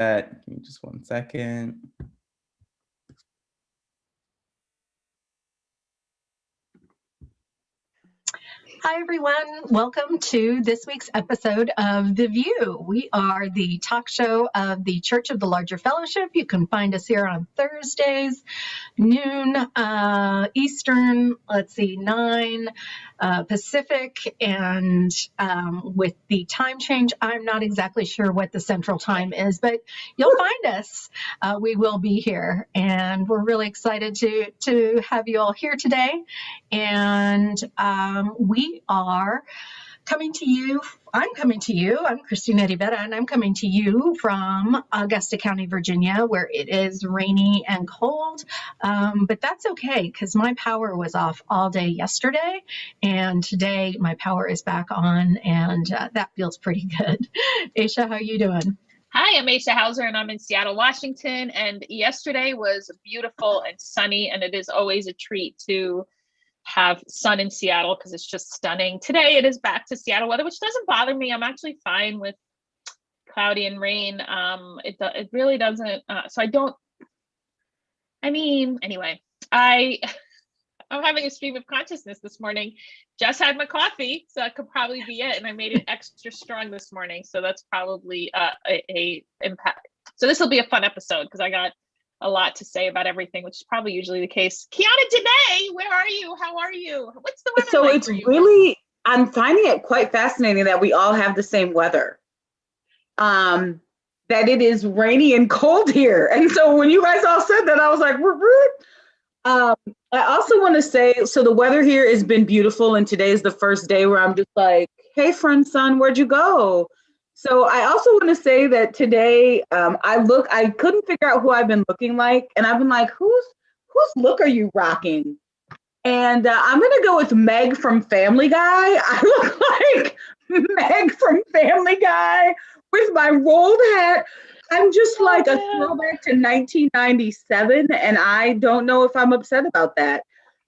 that. Give me just 1 second. Hi, everyone. Welcome to this week's episode of The VUU. We are the talk show of the Church of the Larger Fellowship. You can find us here on Thursdays, noon Eastern, 9 Pacific, and with the time change, I'm not exactly sure what the central time is, but you'll find us. We will be here, and we're really excited to have you all here today. And we are coming to you. I'm Christina Rivera, and I'm coming to you from Augusta County, Virginia, where it is rainy and cold. But that's okay, because my power was off all day yesterday, and today my power is back on, and that feels pretty good. Aisha, how you doing? Hi, I'm Aisha Hauser, and I'm in Seattle, Washington. And yesterday was beautiful and sunny, and it is always a treat to have sun in Seattle because it's just stunning. Today it is back to Seattle weather, which doesn't bother me. I'm actually fine with cloudy and rain. It really doesn't. Anyway, I'm having a stream of consciousness this morning. Just had my coffee, so that could probably be it. And I made it extra strong this morning, so that's probably a impact. So this will be a fun episode because I got a lot to say about everything, which is probably usually the case. QuianaDenae, where are you? How are you? What's the weather like for you? So it's really, I'm finding it quite fascinating that we all have the same weather. That it is rainy and cold here. And so when you guys all said that, I was like, I also want to say, so the weather here has been beautiful, and today is the first day where I'm just like, hey, friend, son, where'd you go? So I also want to say that today I couldn't figure out who I've been looking like. And I've been like, whose look are you rocking? And I'm going to go with Meg from Family Guy. I look like Meg from Family Guy with my rolled hat. I'm just like a throwback to 1997. And I don't know if I'm upset about that.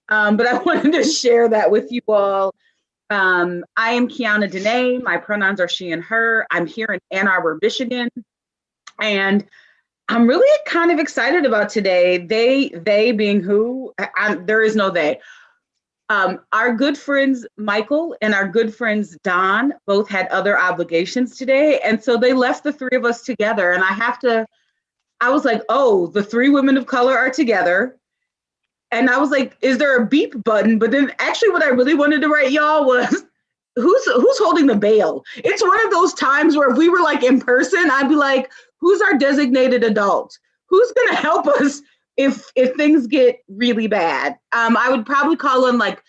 But I wanted to share that with you all. I am QuianaDenae. My pronouns are she and her. I'm here in Ann Arbor, Michigan. And I'm really kind of excited about today. They being who? There is no they. Our good friends Michael and our good friends Don both had other obligations today. And so they left the three of us together. And I was like, oh, the three women of color are together. And I was like, is there a beep button? But then actually what I really wanted to write y'all was, who's holding the bail? It's one of those times where if we were like in person, I'd be like, who's our designated adult? Who's going to help us if things get really bad? I would probably call on like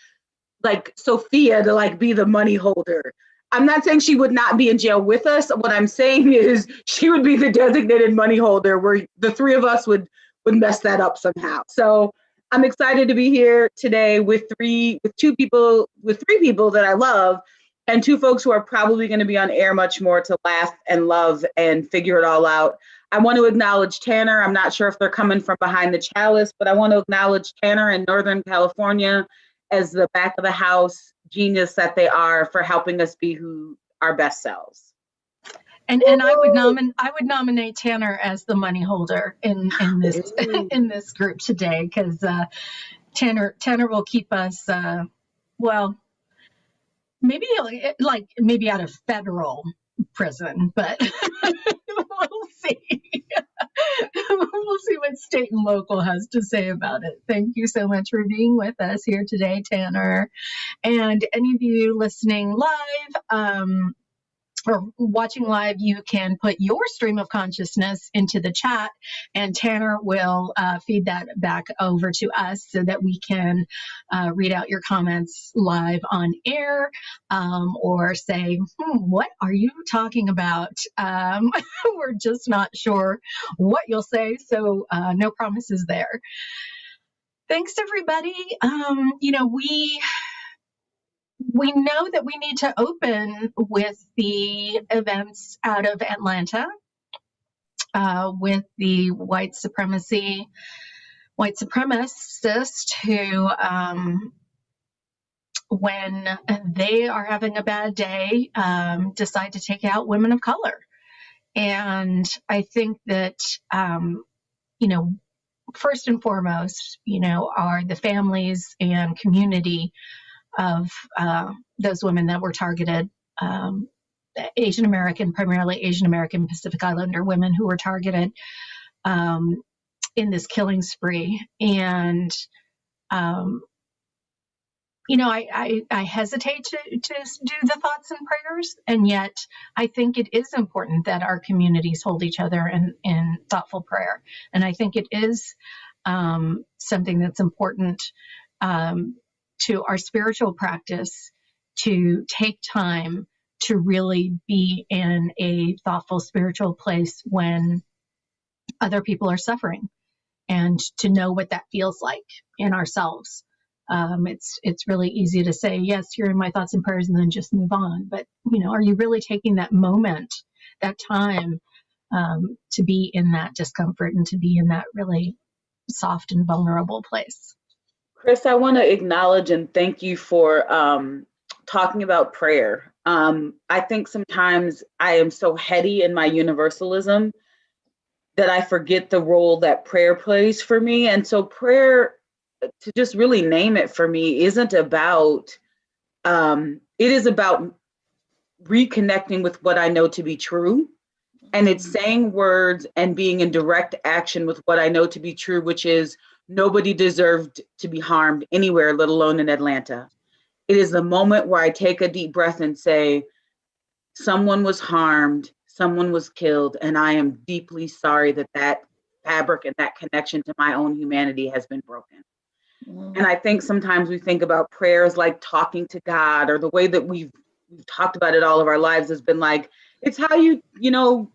Sophia to like be the money holder. I'm not saying she would not be in jail with us. What I'm saying is she would be the designated money holder where the three of us would mess that up somehow. So I'm excited to be here today with three people that I love, and two folks who are probably going to be on air much more to laugh and love and figure it all out. I want to acknowledge Tanner. I'm not sure if they're coming from behind the chalice, but I want to acknowledge Tanner in Northern California as the back of the house genius that they are for helping us be who our best selves. And I would nominate Tanner as the money holder in this in this group today, because Tanner will keep us maybe out of federal prison, but we'll see. We'll see what state and local has to say about it. Thank you so much for being with us here today, Tanner, and any of you listening live. Or watching live, you can put your stream of consciousness into the chat, and Tanner will feed that back over to us so that we can read out your comments live on air, or say, what are you talking about? We're just not sure what you'll say, so no promises there. Thanks, everybody. We know that we need to open with the events out of Atlanta, with the white supremacist who, when they are having a bad day, decide to take out women of color. And I think that, you know, first and foremost, you know, are the families and community of those women that were targeted, Asian American, primarily Asian American Pacific Islander women who were targeted in this killing spree. And, you know, I hesitate to do the thoughts and prayers, and yet I think it is important that our communities hold each other in thoughtful prayer. And I think it is something that's important to our spiritual practice to take time to really be in a thoughtful spiritual place when other people are suffering, and to know what that feels like in ourselves. It's really easy to say, yes, you're in my thoughts and prayers, and then just move on. But, you know, are you really taking that moment, that time to be in that discomfort and to be in that really soft and vulnerable place? Chris, I want to acknowledge and thank you for talking about prayer. I think sometimes I am so heady in my universalism that I forget the role that prayer plays for me. And so prayer, to just really name it for me, isn't about, it is about reconnecting with what I know to be true. And it's saying words and being in direct action with what I know to be true, which is nobody deserved to be harmed anywhere, let alone in Atlanta. It is the moment where I take a deep breath and say, someone was harmed, someone was killed, and I am deeply sorry that that fabric and that connection to my own humanity has been broken. And I think sometimes we think about prayers like talking to God, or the way that we've talked about it all of our lives has been like, it's how you know,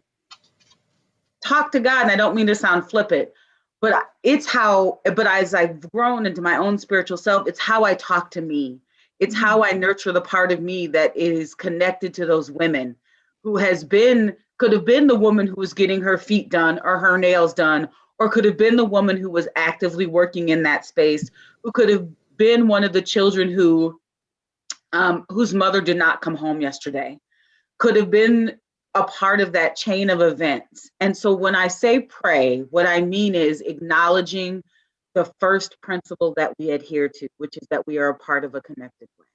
talk to God. And I don't mean to sound flippant, but it's how, but as I've grown into my own spiritual self, it's how I talk to me. It's how I nurture the part of me that is connected to those women who could have been the woman who was getting her feet done or her nails done, or could have been the woman who was actively working in that space, who could have been one of the children who, whose mother did not come home yesterday, could have been a part of that chain of events. And so when I say pray, what I mean is acknowledging the first principle that we adhere to, which is that we are a part of a connected web.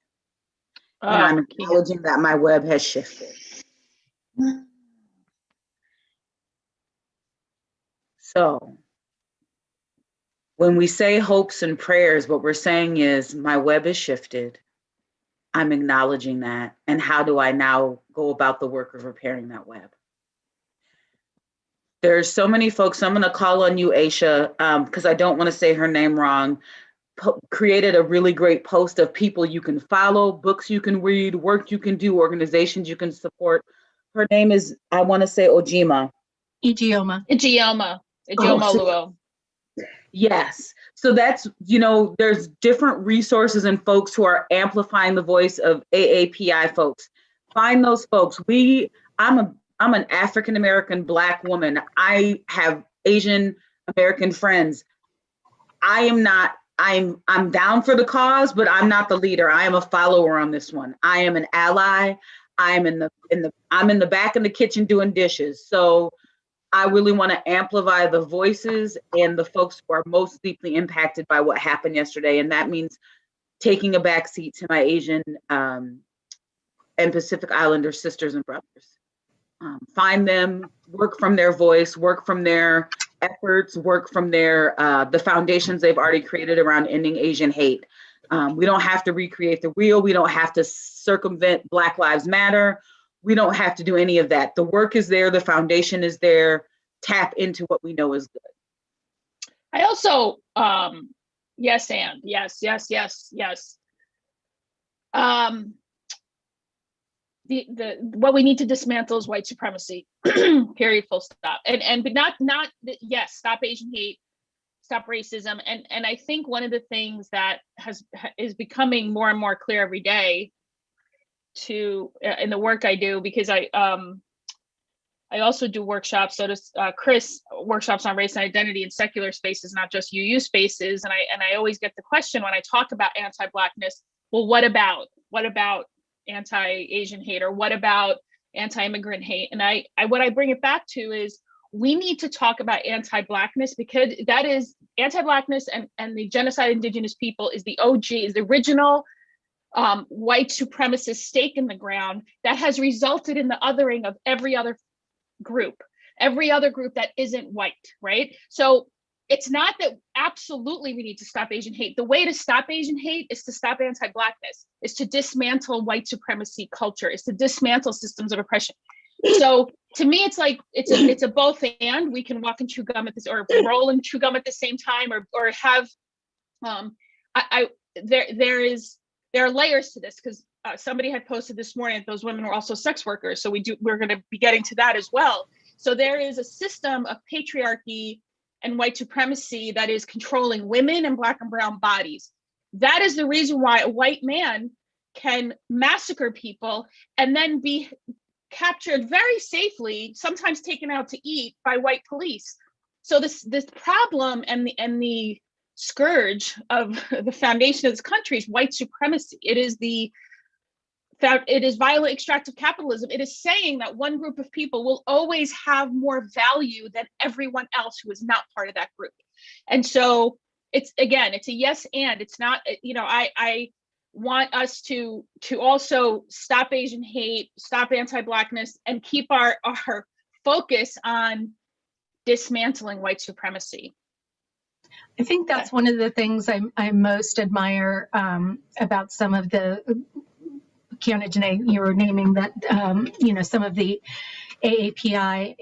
And I'm acknowledging that my web has shifted. So when we say hopes and prayers, what we're saying is my web is shifted. I'm acknowledging that. And how do I now go about the work of repairing that web? There's so many folks. I'm going to call on you, Aisha, because I don't want to say her name wrong. Created a really great post of people you can follow, books you can read, work you can do, organizations you can support. Her name is, I want to say Ijeoma Luo. Yes. So that's, you know, there's different resources and folks who are amplifying the voice of AAPI folks. Find those folks. I'm an African-American Black woman. I have Asian American friends. I'm down for the cause, but I'm not the leader. I am a follower on this one. I am an ally. I'm in the back of the kitchen doing dishes. So I really want to amplify the voices and the folks who are most deeply impacted by what happened yesterday. And that means taking a back seat to my Asian and Pacific Islander sisters and brothers. Find them, work from their voice, work from their efforts, work from their the foundations they've already created around ending Asian hate. We don't have to recreate the wheel. We don't have to circumvent Black Lives Matter. We don't have to do any of that. The work is there. The foundation is there. Tap into what we know is good. I also, yes. What we need to dismantle is white supremacy, period, full stop. But yes, stop Asian hate, stop racism. And I think one of the things that is becoming more and more clear every day in the work I do, because I also do workshops. So does Chris, workshops on race and identity in secular spaces, not just UU spaces. And I always get the question when I talk about anti-Blackness, well, what about anti-Asian hate, or what about anti-immigrant hate. And I what I bring it back to is we need to talk about anti-Blackness, because that is anti-Blackness and the genocide of Indigenous people is the OG, is the original white supremacist stake in the ground that has resulted in the othering of every other group that isn't white, right? So it's not that absolutely we need to stop Asian hate. The way to stop Asian hate is to stop anti-Blackness, is to dismantle white supremacy culture, is to dismantle systems of oppression. So to me, it's like it's a both and. We can walk and chew gum at this, or roll and chew gum at the same time, or have there are layers to this, because somebody had posted this morning that those women were also sex workers. So we're going to be getting to that as well. So there is a system of patriarchy and white supremacy that is controlling women and Black and brown bodies. That is the reason why a white man can massacre people and then be captured very safely, sometimes taken out to eat by white police. So this problem and the scourge of the foundation of this country is white supremacy. It is violent extractive capitalism. It is saying that one group of people will always have more value than everyone else who is not part of that group. And so it's a yes and. It's not, I want us to also stop Asian hate, stop anti-Blackness, and keep our focus on dismantling white supremacy. I think that's one of the things I most admire about some of the QuianaDenae, you were naming that, some of the AAPI,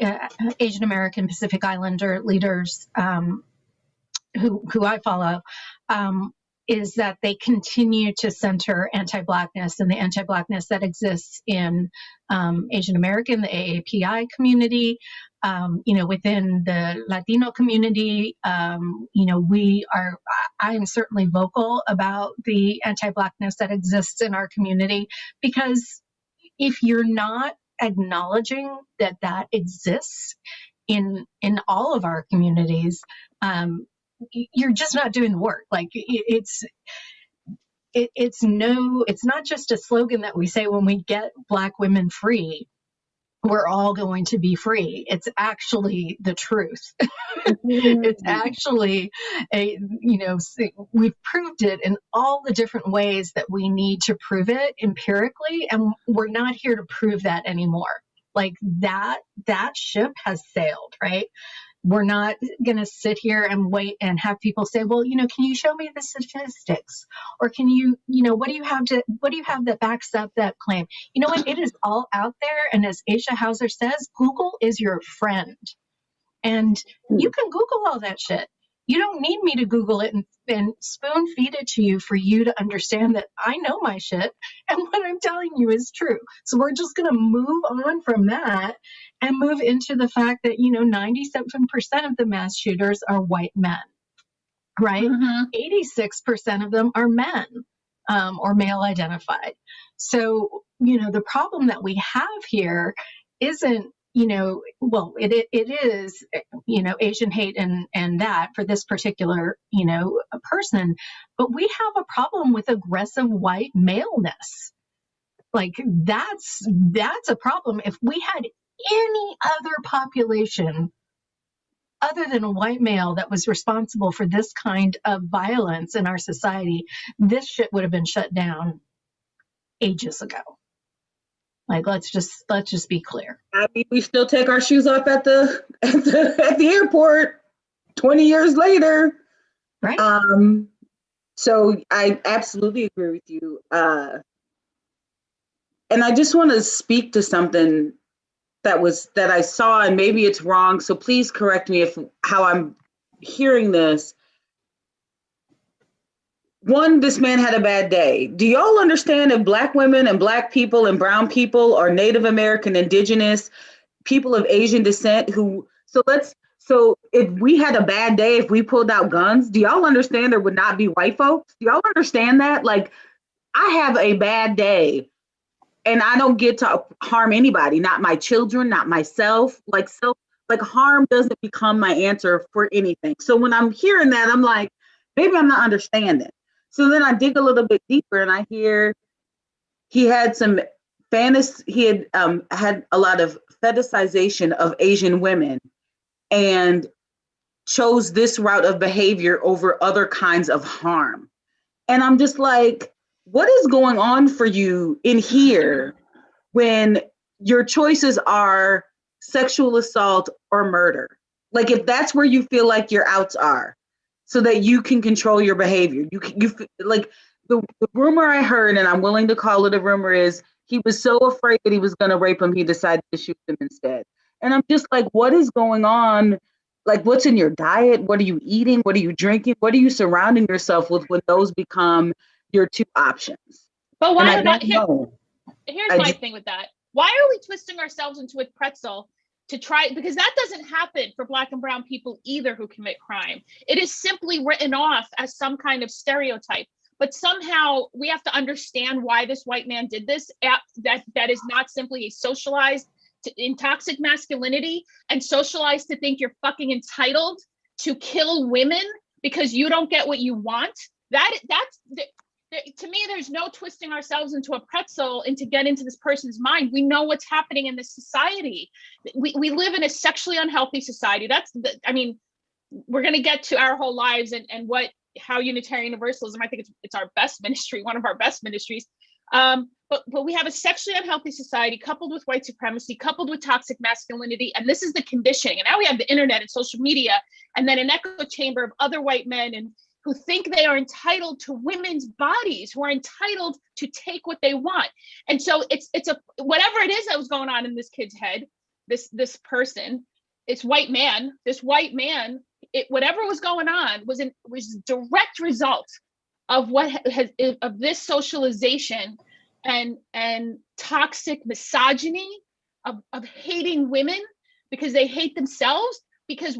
Asian American Pacific Islander leaders who I follow, is that they continue to center anti-Blackness and the anti-Blackness that exists in Asian American, the AAPI community, within the Latino community. I am certainly vocal about the anti-Blackness that exists in our community, because if you're not acknowledging that exists in all of our communities, you're just not doing the work. Like it's not just a slogan that we say when we get Black women free, we're all going to be free. It's actually the truth. It's actually we've proved it in all the different ways that we need to prove it empirically, and we're not here to prove that anymore. Like that ship has sailed, right? We're not going to sit here and wait and have people say, well, can you show me the statistics? Or can you, what do you have that backs up that claim? You know what? It is all out there. And as Aisha Hauser says, Google is your friend. And you can Google all that shit. You don't need me to Google it and spoon feed it to you for you to understand that I know my shit and what I'm telling you is true. So we're just going to move on from that and move into the fact that, 97% of the mass shooters are white men, right? 86% of them are men or male identified. So, the problem that we have here isn't, it is, Asian hate and that for this particular, person, but we have a problem with aggressive white maleness. Like that's a problem. If we had any other population other than a white male that was responsible for this kind of violence in our society, this shit would have been shut down ages ago. Like, let's just be clear. I mean, we still take our shoes off at the airport 20 years later. Right. So I absolutely agree with you. And I just want to speak to something that I saw, and maybe it's wrong. So please correct me how I'm hearing this. One, this man had a bad day. Do y'all understand if Black women and Black people and brown people or Native American, Indigenous, people of Asian descent so if we had a bad day, if we pulled out guns, do y'all understand there would not be white folks? Do y'all understand that? Like, I have a bad day and I don't get to harm anybody, not my children, not myself. Like harm doesn't become my answer for anything. So when I'm hearing that, I'm like, maybe I'm not understanding. So then I dig a little bit deeper and I hear he had some had a lot of fetishization of Asian women and chose this route of behavior over other kinds of harm. And I'm just like, what is going on for you in here when your choices are sexual assault or murder? Like, if that's where you feel like your outs are, so that you can control your behavior. You like the rumor I heard, and I'm willing to call it a rumor, is he was so afraid that he was going to rape him, he decided to shoot him instead. And I'm just like, what is going on? Like, what's in your diet? What are you eating? What are you drinking? What are you surrounding yourself with when those become your two options? But why not? Here's my thing with that. Why are we twisting ourselves into a pretzel to try? Because that doesn't happen for Black and brown people either who commit crime. It is simply written off as some kind of stereotype. But somehow we have to understand why this white man did this. That is not simply a socialized in toxic masculinity and socialized to think you're fucking entitled to kill women because you don't get what you want. To me, there's no twisting ourselves into a pretzel and to get into this person's mind. We know what's happening in this society. We live in a sexually unhealthy society. We're going to get to our whole lives and how Unitarian Universalism, I think it's our best ministry, one of our best ministries. But we have a sexually unhealthy society coupled with white supremacy, coupled with toxic masculinity. And this is the conditioning. And now we have the internet and social media, and then an echo chamber of other white men and who think they are entitled to women's bodies, who are entitled to take what they want. And so it's whatever it is that was going on in this kid's head, this person, this white man, whatever was going on was a direct result of of this socialization and toxic misogyny of hating women because they hate themselves. Because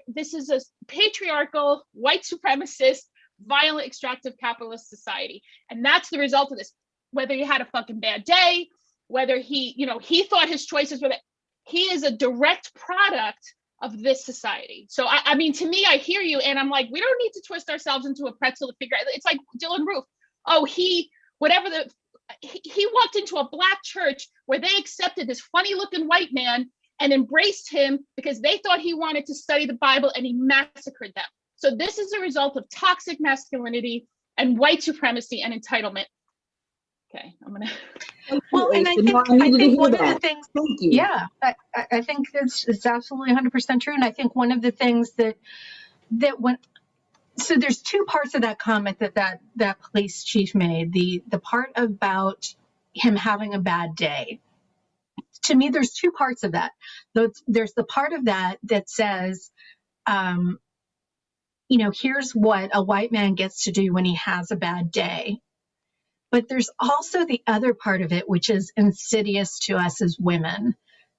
this is a patriarchal, white supremacist, violent, extractive capitalist society. And that's the result of this. Whether he had a fucking bad day, whether he thought his choices were that, he is a direct product of this society. So, I mean, to me, I hear you and I'm like, we don't need to twist ourselves into a pretzel to figure out. It's like Dylan Roof. Oh, he walked into a Black church where they accepted this funny looking white man and embraced him because they thought he wanted to study the Bible, and he massacred them. So this is a result of toxic masculinity and white supremacy and entitlement. Okay, I'm gonna. Well, and I think one of the things, yeah, I think it's absolutely 100% true. And I think one of the things that so there's two parts of that comment that police chief made. The part about him having a bad day. To me, there's two parts of that. There's the part of that says, here's what a white man gets to do when he has a bad day. But there's also the other part of it, which is insidious to us as women,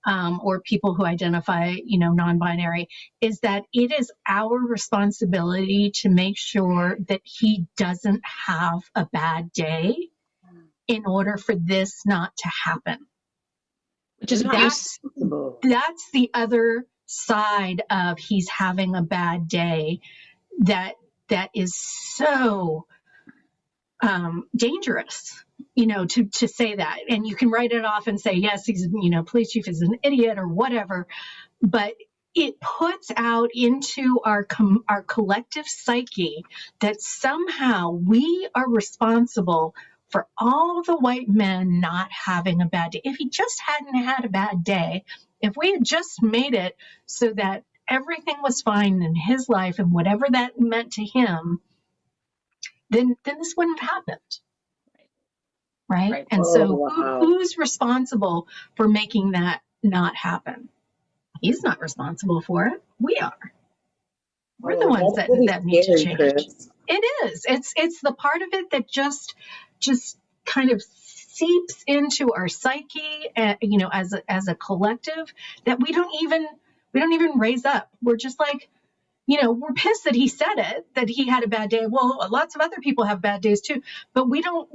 or people who identify, non-binary, is that it is our responsibility to make sure that he doesn't have a bad day in order for this not to happen. Which is that's the other side of he's having a bad day that is so dangerous, to say that. And you can write it off and say, yes, he's, police chief is an idiot or whatever, but it puts out into our collective psyche that somehow we are responsible for all the white men not having a bad day. If he just hadn't had a bad day, if we had just made it so that everything was fine in his life and whatever that meant to him, then this wouldn't have happened. Right? And who's responsible for making that not happen? He's not responsible for it. We are. We're the ones that need to change. Chris. It is. It's the part of it that just kind of seeps into our psyche, as a collective, that we don't even raise up. We're just like, we're pissed that he said it, that he had a bad day. Well, lots of other people have bad days too, but we don't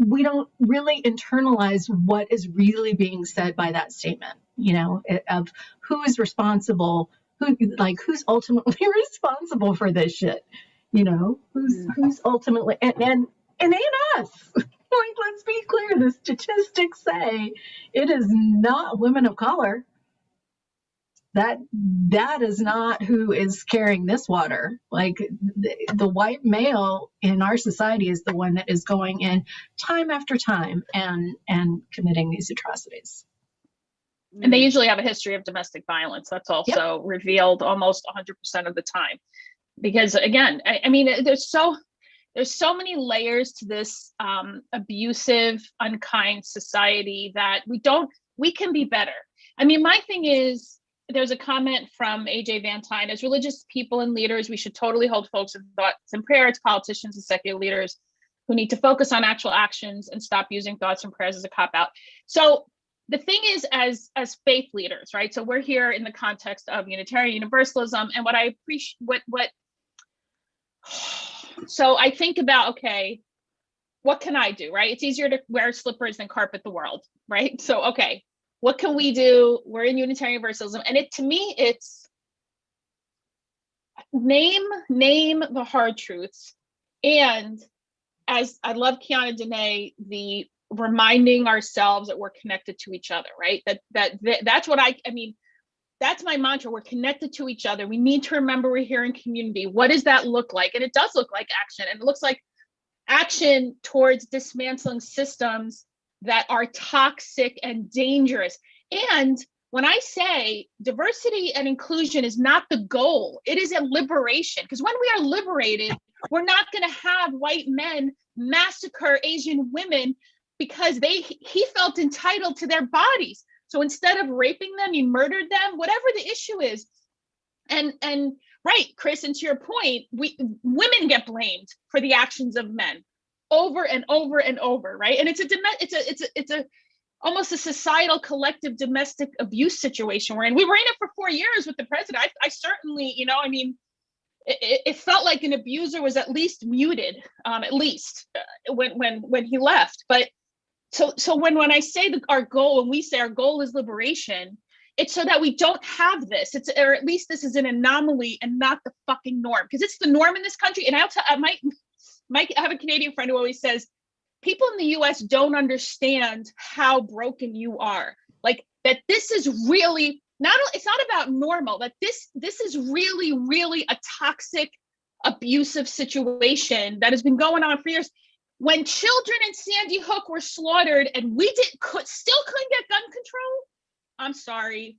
really internalize what is really being said by that statement, of who is responsible, who's ultimately responsible for this shit, who's ultimately, and it ain't us. Like, let's be clear, the statistics say it is not women of color. That is not who is carrying this water. Like the white male in our society is the one that is going in time after time and committing these atrocities. And they usually have a history of domestic violence. That's also revealed almost 100% of the time. Because again, I mean, there's so many layers to this abusive, unkind society that we can be better. I mean, my thing is, there's a comment from AJ Van Tine: as religious people and leaders, we should totally hold folks in thoughts and prayers, politicians and secular leaders who need to focus on actual actions and stop using thoughts and prayers as a cop-out. So the thing is, as faith leaders, right? So we're here in the context of Unitarian Universalism, and what I appreciate, so I think about, okay, what can I do, right? It's easier to wear slippers than carpet the world, right? So, okay, what can we do? We're in Unitarian Universalism, and to me, it's name the hard truths. And as I love QuianaDenae, the reminding ourselves that we're connected to each other, right? That's what I mean, that's my mantra. We're connected to each other. We need to remember we're here in community. What does that look like? And it does look like action. And it looks like action towards dismantling systems that are toxic and dangerous. And when I say diversity and inclusion is not the goal, it is a liberation. Because when we are liberated, we're not going to have white men massacre Asian women because he felt entitled to their bodies. So instead of raping them, he murdered them, whatever the issue is. And right, Chris, and to your point, women get blamed for the actions of men over and over and over, right? And it's a almost a societal collective domestic abuse situation we're in. We were in it for 4 years with the president. I certainly, I mean, it felt like an abuser was at least muted, when he left. But so when I say our goal, when we say our goal is liberation, it's so that we don't have this. Or at least this is an anomaly and not the fucking norm, because it's the norm in this country. And I might have a Canadian friend who always says, people in the US don't understand how broken you are. Like that this is really it's not about normal, that this is really, really a toxic, abusive situation that has been going on for years. When children in Sandy Hook were slaughtered and we still couldn't get gun control, I'm sorry.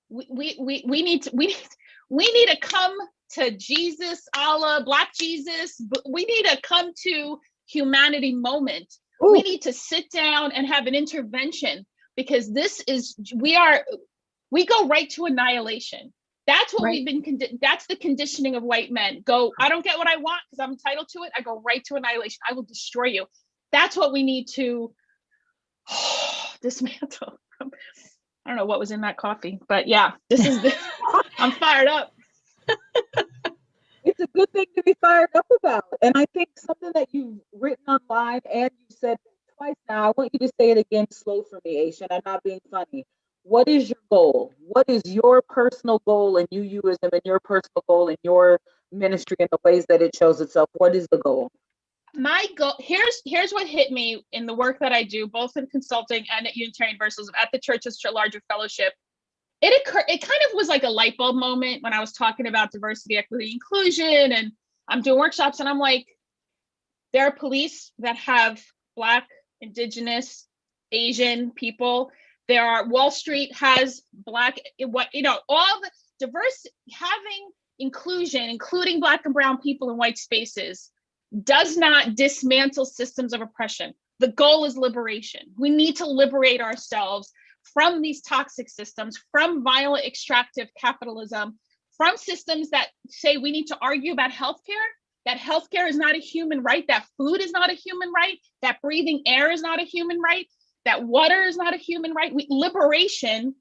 We need to come to Jesus, Allah, Black Jesus. But we need to come to humanity moment. Ooh. We need to sit down and have an intervention, because we go right to annihilation. That's what we've been, that's the conditioning of white men. I don't get what I want because I'm entitled to it. I go right to annihilation. I will destroy you. That's what we need to dismantle. I don't know what was in that coffee, but yeah, I'm fired up. It's a good thing to be fired up about. And I think something that you've written online and you said twice now, I want you to say it again slow for me, Aisha, and I'm not being funny. What is your goal? What is your personal goal in UUism and your personal goal in your ministry and the ways that it shows itself? What is the goal? My goal, here's what hit me in the work that I do, both in consulting and at Unitarian Universalism, at the church's larger fellowship. It kind of was like a light bulb moment when I was talking about diversity, equity, inclusion, and I'm doing workshops, and I'm like, there are police that have Black, Indigenous, Asian people. Wall Street has Black, all the diverse, having inclusion, including Black and brown people in white spaces, does not dismantle systems of oppression. The goal is liberation. We need to liberate ourselves from these toxic systems, from violent extractive capitalism, from systems that say we need to argue about healthcare, that healthcare is not a human right, that food is not a human right, that breathing air is not a human right, that water is not a human right. Liberation,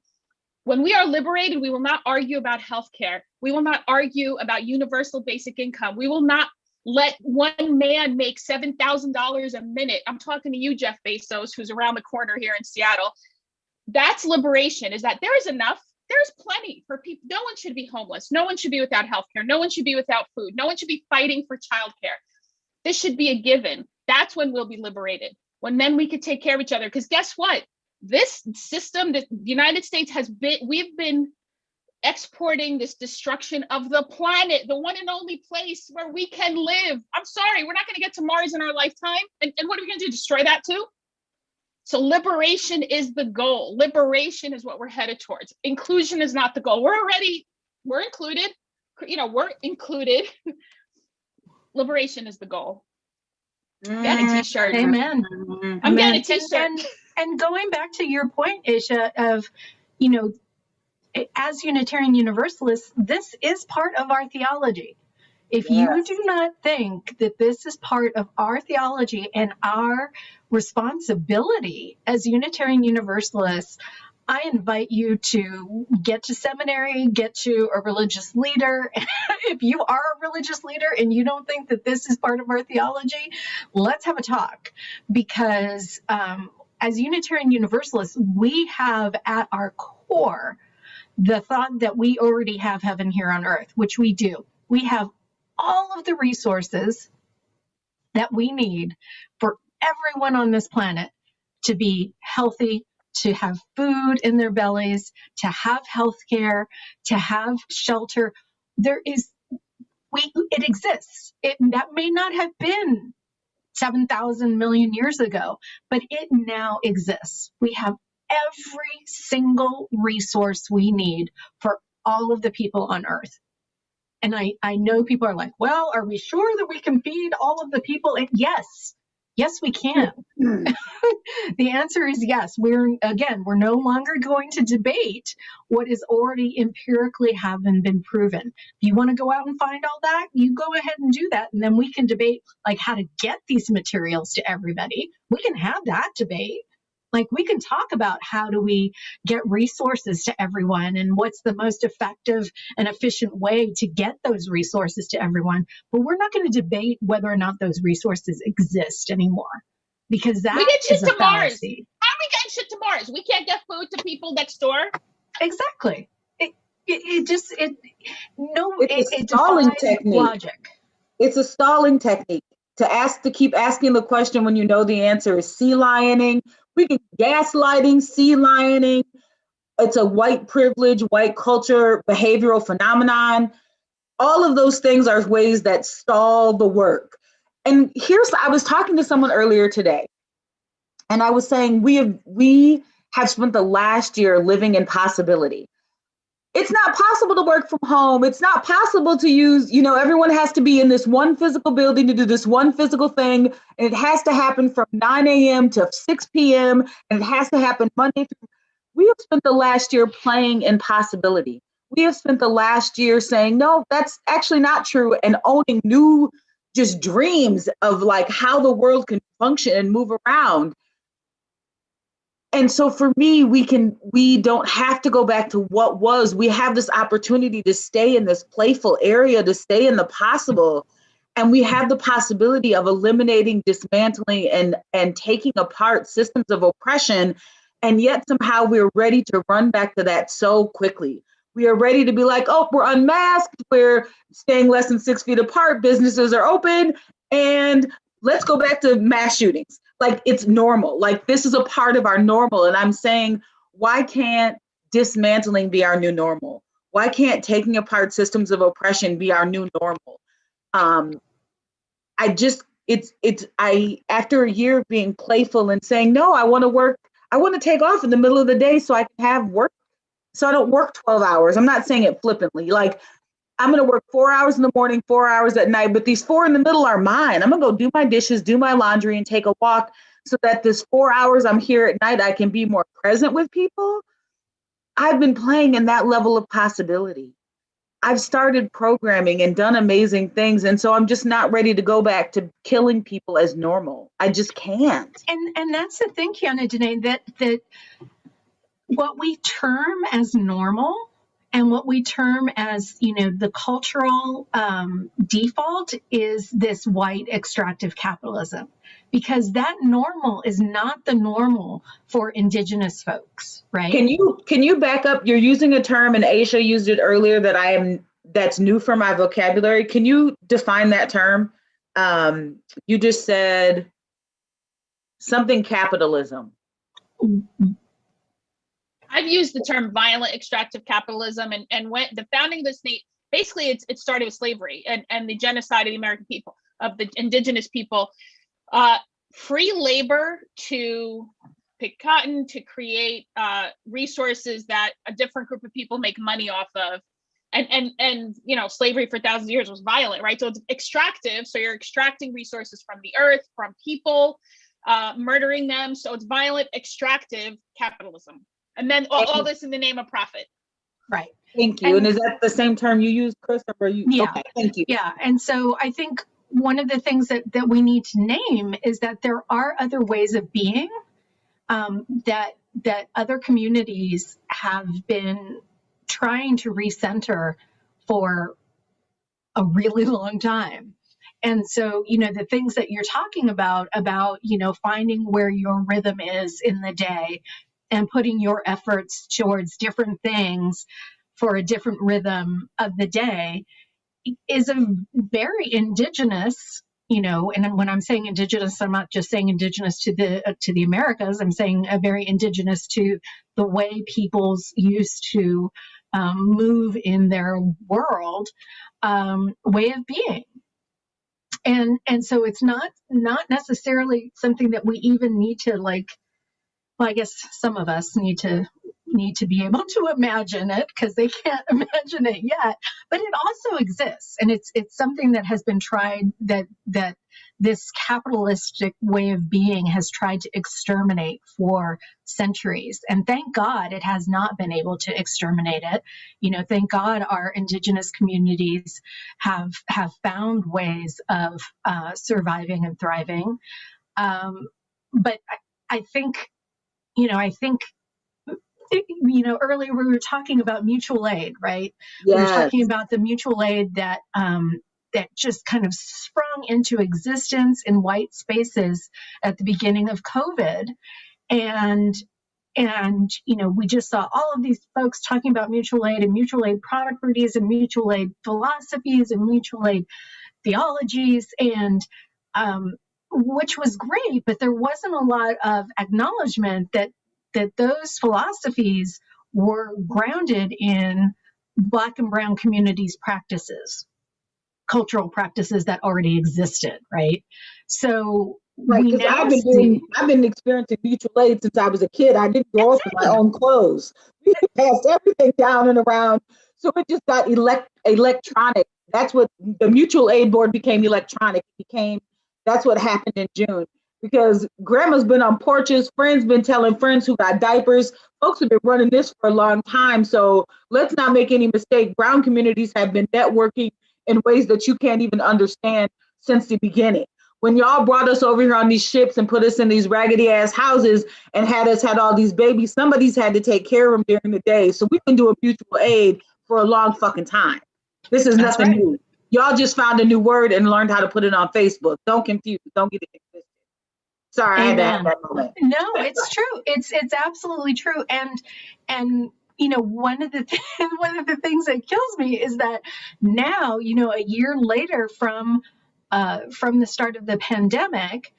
when we are liberated, we will not argue about healthcare. We will not argue about universal basic income. We will not let one man make $7,000 a minute. I'm talking to you, Jeff Bezos, who's around the corner here in Seattle. That's liberation, is that there is enough. There's plenty for people. No one should be homeless. No one should be without healthcare. No one should be without food. No one should be fighting for childcare. This should be a given. That's when we'll be liberated. when then we could take care of each other. Because guess what? This system that the United States we've been exporting this destruction of the planet, the one and only place where we can live. I'm sorry, we're not going to get to Mars in our lifetime. And what are we going to do? Destroy that too? So liberation is the goal. Liberation is what we're headed towards. Inclusion is not the goal. We're included. We're included. Liberation is the goal. Get a t-shirt. Amen. I'm getting a t-shirt. And going back to your point, Aisha, of, as Unitarian Universalists, this is part of our theology. If you do not think that this is part of our theology and our responsibility as Unitarian Universalists, I invite you to get to seminary, get to a religious leader. If you are a religious leader and you don't think that this is part of our theology, let's have a talk. Because as Unitarian Universalists, we have at our core the thought that we already have heaven here on earth, which we do. We have all of the resources that we need for everyone on this planet to be healthy, to have food in their bellies, to have health care, to have shelter. It exists. That may not have been 7,000 million years ago, but it now exists. We have every single resource we need for all of the people on earth. And I know people are like, well, are we sure that we can feed all of the people? And yes, we can. The answer is yes. We're no longer going to debate what is already empirically having been proven. If you want to go out and find all that, you go ahead and do that. And then we can debate like how to get these materials to everybody. We can have that debate. Like we can talk about how do we get resources to everyone and what's the most effective and efficient way to get those resources to everyone. But we're not going to debate whether or not those resources exist anymore, because that we get shit is a to Mars. fallacy. How are we getting shit to Mars? We can't get food to people next door. Exactly. It a stalling technique. Logic. It's a stalling technique to keep asking the question when you know the answer is sea lioning. We can gaslighting, sea lioning. It's a white privilege, white culture, behavioral phenomenon. All of those things are ways that stall the work. And I was talking to someone earlier today, and I was saying we have spent the last year living in possibility. It's not possible to work from home. It's not possible to use, everyone has to be in this one physical building to do this one physical thing. And it has to happen from 9 a.m. to 6 p.m. And it has to happen Monday through. We have spent the last year playing in possibility. We have spent the last year saying, no, that's actually not true, and owning new just dreams of like how the world can function and move around. And so for me, we don't have to go back to what was. We have this opportunity to stay in this playful area, to stay in the possible. And we have the possibility of eliminating, dismantling, and taking apart systems of oppression. And yet somehow we're ready to run back to that so quickly. We are ready to be like, oh, we're unmasked, we're staying less than 6 feet apart, businesses are open, and let's go back to mass shootings. Like it's normal. Like this is a part of our normal. And I'm saying, why can't dismantling be our new normal? Why can't taking apart systems of oppression be our new normal? After a year of being playful and saying, no, I want to work, I want to take off in the middle of the day so I can have work, so I don't work 12 hours. I'm not saying it flippantly. Like I'm going to work 4 hours in the morning, 4 hours at night, but these 4 in the middle are mine. I'm going to go do my dishes, do my laundry, and take a walk so that this 4 hours I'm here at night, I can be more present with people. I've been playing in that level of possibility. I've started programming and done amazing things. And so I'm just not ready to go back to killing people as normal. I just can't. And that's the thing, QuianaDenae, that what we term as normal and what we term as, the cultural default is this white extractive capitalism, because that normal is not the normal for indigenous folks, right? Can you back up? You're using a term, and Aisha used it earlier that's new for my vocabulary. Can you define that term? You just said something capitalism. I've used the term violent extractive capitalism, and when the founding of this nation, basically it started with slavery and the genocide of the American people, of the indigenous people. Free labor to pick cotton, to create resources that a different group of people make money off of. And you know, slavery for thousands of years was violent, right? So it's extractive. So you're extracting resources from the earth, from people, murdering them. So it's violent extractive capitalism. And then all this in the name of profit. Right. Thank you. And is that the same term you use, Chris? Or you? Yeah. Okay, thank you. Yeah. And so I think one of the things that we need to name is that there are other ways of being that other communities have been trying to recenter for a really long time. And so, you know, the things that you're talking about, you know, finding where your rhythm is in the day and putting your efforts towards different things for a different rhythm of the day is a very indigenous, you know, and when I'm saying indigenous, I'm not just saying indigenous to the Americas, I'm saying a very indigenous to the way peoples used to move in their world, way of being. And so it's not necessarily something that we even need to, like, well, I guess some of us need to be able to imagine it because they can't imagine it yet, but it also exists. And it's something that has been tried, that this capitalistic way of being has tried to exterminate for centuries. And thank God it has not been able to exterminate it. You know, thank God our indigenous communities have found ways of surviving and thriving. But I think, you know, earlier we were talking about mutual aid, right? Yes. We were talking about the mutual aid that just kind of sprung into existence in white spaces at the beginning of COVID. And you know, we just saw all of these folks talking about mutual aid and mutual aid product reviews and mutual aid philosophies and mutual aid theologies, and which was great, but there wasn't a lot of acknowledgement that those philosophies were grounded in Black and Brown communities' practices, cultural practices that already existed, right? So right, because I've been experiencing mutual aid since I was a kid. I didn't grow up in my own clothes. We passed everything down and around, so it just got electronic. That's what the mutual aid board became. Electronic. That's what happened in June. Because grandma's been on porches, friends been telling friends who got diapers. Folks have been running this for a long time. So let's not make any mistake. Brown communities have been networking in ways that you can't even understand since the beginning. When y'all brought us over here on these ships and put us in these raggedy ass houses and had all these babies, somebody's had to take care of them during the day. So we've been doing mutual aid for a long fucking time. This is nothing new. Y'all just found a new word and learned how to put it on Facebook. Don't confuse. Don't get it confused. Sorry, I had to have that moment. No, it's true. It's absolutely true. And you know, one of the things that kills me is that now, you know, a year later from the start of the pandemic,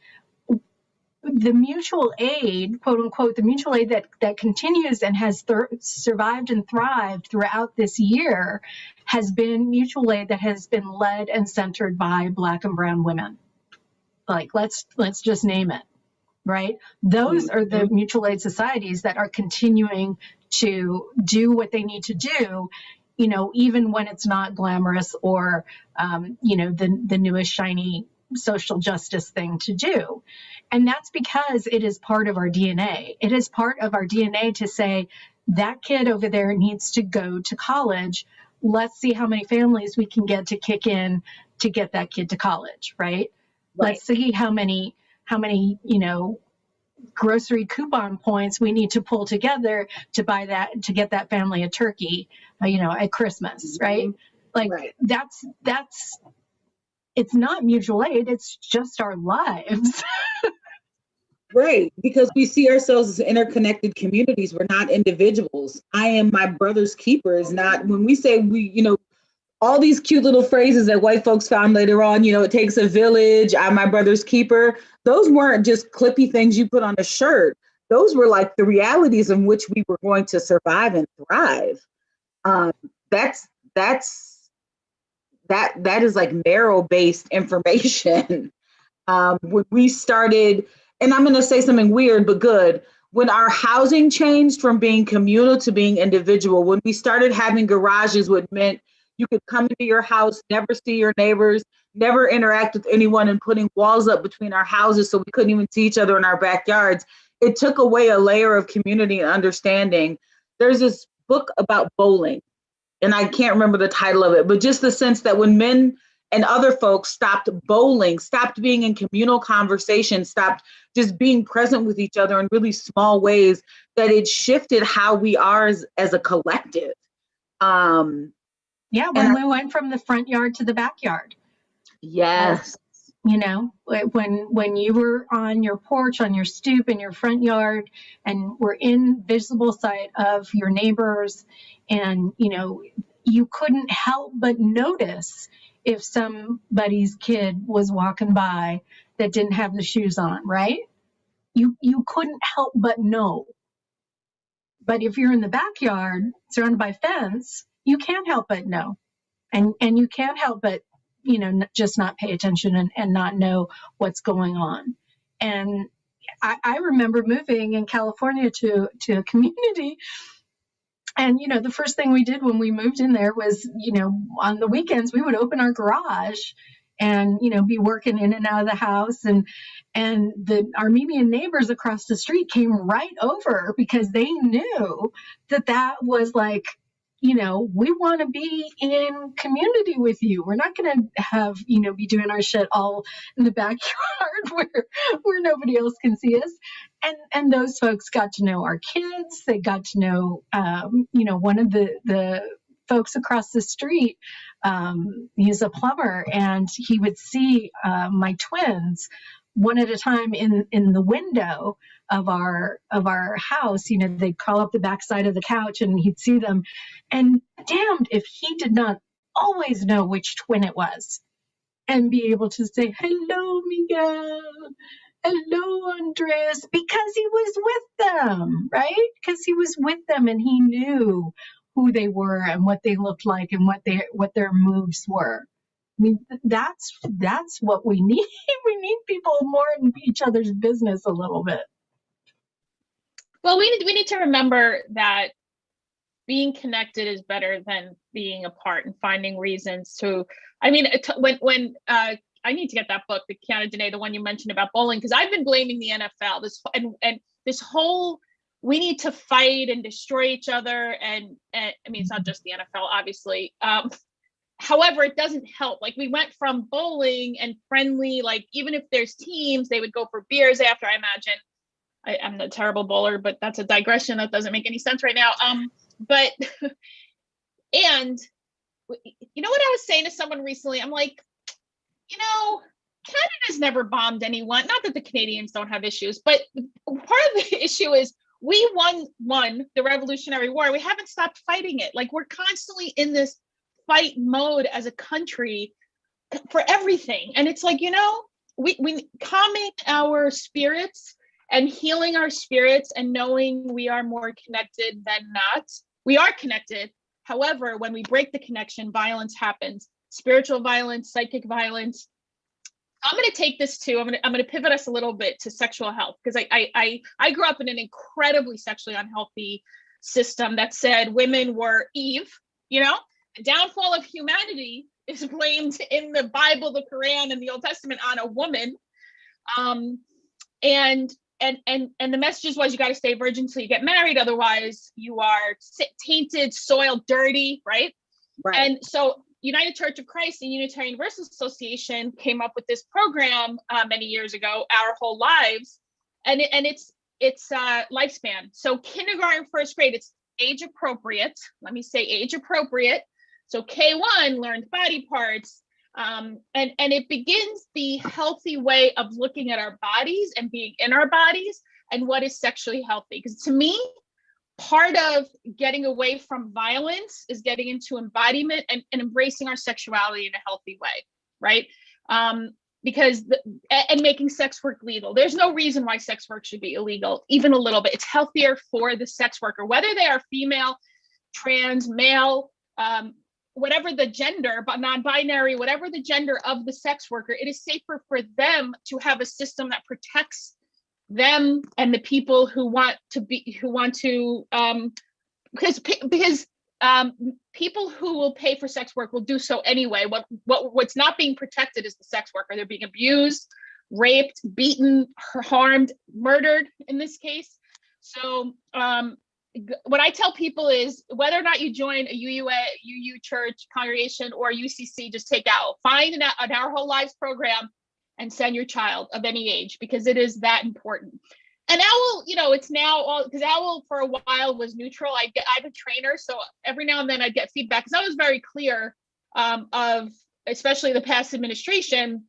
the mutual aid, quote unquote, the mutual aid that continues and has survived and thrived throughout this year has been mutual aid that has been led and centered by Black and Brown women. Like, let's just name it, right? Those are the mutual aid societies that are continuing to do what they need to do, you know, even when it's not glamorous or, you know, the newest shiny social justice thing to do. And that's because it is part of our DNA. It is part of our DNA to say that kid over there needs to go to college. Let's see how many families we can get to kick in to get that kid to college, right? Let's see how many, you know, grocery coupon points we need to pull together to buy that, to get that family a turkey, you know, at Christmas, right? Like that's, it's not mutual aid. It's just our lives. Right, because we see ourselves as interconnected communities. We're not individuals. I am my brother's keeper is not, when we say we, you know, all these cute little phrases that white folks found later on, it takes a village, I'm my brother's keeper. Those weren't just clippy things you put on a shirt. Those were like the realities in which we were going to survive and thrive. That is like narrow-based information. When we started, and I'm going to say something weird but good, when our housing changed from being communal to being individual, when we started having garages, what meant you could come into your house, never see your neighbors, never interact with anyone, and putting walls up between our houses so we couldn't even see each other in our backyards, it took away a layer of community and understanding. There's this book about bowling, and I can't remember the title of it, but just the sense that when men and other folks stopped bowling, stopped being in communal conversation, stopped just being present with each other in really small ways, that it shifted how we are as a collective. When we went from the front yard to the backyard. Yes. When you were on your porch, on your stoop in your front yard, and were in visible sight of your neighbors, and, you couldn't help but notice if somebody's kid was walking by that didn't have the shoes on, right? You couldn't help but know. But if you're in the backyard surrounded by fence, you can't help but know. And you can't help but, just not pay attention and not know what's going on. And I remember moving in California to a community. And, the first thing we did when we moved in there was, on the weekends, we would open our garage and, be working in and out of the house. And the Armenian neighbors across the street came right over because they knew that was like, we want to be in community with you. We're not going to have, be doing our shit all in the backyard where nobody else can see us. And those folks got to know our kids. They got to know, one of the folks across the street. He's a plumber, and he would see my twins one at a time in the window of our house. They'd crawl up the backside of the couch and he'd see them, and damned if he did not always know which twin it was and be able to say, hello, Miguel, hello, Andres, because he was with them, right? Because he was with them and he knew who they were and what they looked like and what their moves were. I mean, that's what we need. We need people more in each other's business a little bit. Well, we need to remember that being connected is better than being apart, and finding reasons to. I mean, when I need to get that book, the QuianaDenae, the one you mentioned about bowling, because I've been blaming the NFL. This whole we need to fight and destroy each other, and I mean, it's not just the NFL, obviously. However, it doesn't help. Like, we went from bowling and friendly, like, even if there's teams, they would go for beers after, I imagine. I'm a terrible bowler, but that's a digression that doesn't make any sense right now. But, and you know what I was saying to someone recently? I'm like, Canada's never bombed anyone. Not that the Canadians don't have issues, but part of the issue is we won the Revolutionary War. We haven't stopped fighting it. Like, we're constantly in this fight mode as a country for everything. And it's like, we calming our spirits and healing our spirits and knowing we are more connected than not. We are connected. However, when we break the connection, violence happens. Spiritual violence, psychic violence. I'm going to take this to, I'm going to pivot us a little bit to sexual health, because I grew up in an incredibly sexually unhealthy system that said women were Eve. The downfall of humanity is blamed in the Bible, the Quran, and the Old Testament on a woman. And the message was, you got to stay virgin until you get married. Otherwise you are tainted, soiled, dirty, right? And so United Church of Christ, the Unitarian Universalist Association, came up with this program many years ago, Our Whole Lives. And it's lifespan. So kindergarten, first grade, it's age appropriate. Let me say age appropriate. So K1 learned body parts, and it begins the healthy way of looking at our bodies and being in our bodies and what is sexually healthy. Because to me, part of getting away from violence is getting into embodiment and embracing our sexuality in a healthy way, right? Because and making sex work legal. There's no reason why sex work should be illegal, even a little bit. It's healthier for the sex worker, whether they are female, trans, male, whatever the gender, but non-binary, whatever the gender of the sex worker. It is safer for them to have a system that protects them and the people who want to because people who will pay for sex work will do so anyway. What's not being protected is the sex worker. They're being abused, raped, beaten, harmed, murdered in this case. So what I tell people is, whether or not you join a UU church congregation or UCC, just take OWL. Find an Our Whole Lives program and send your child of any age, because it is that important. And OWL, it's now all, because OWL for a while was neutral. I'm a trainer, so every now and then I'd get feedback, because I was very clear of, especially the past administration,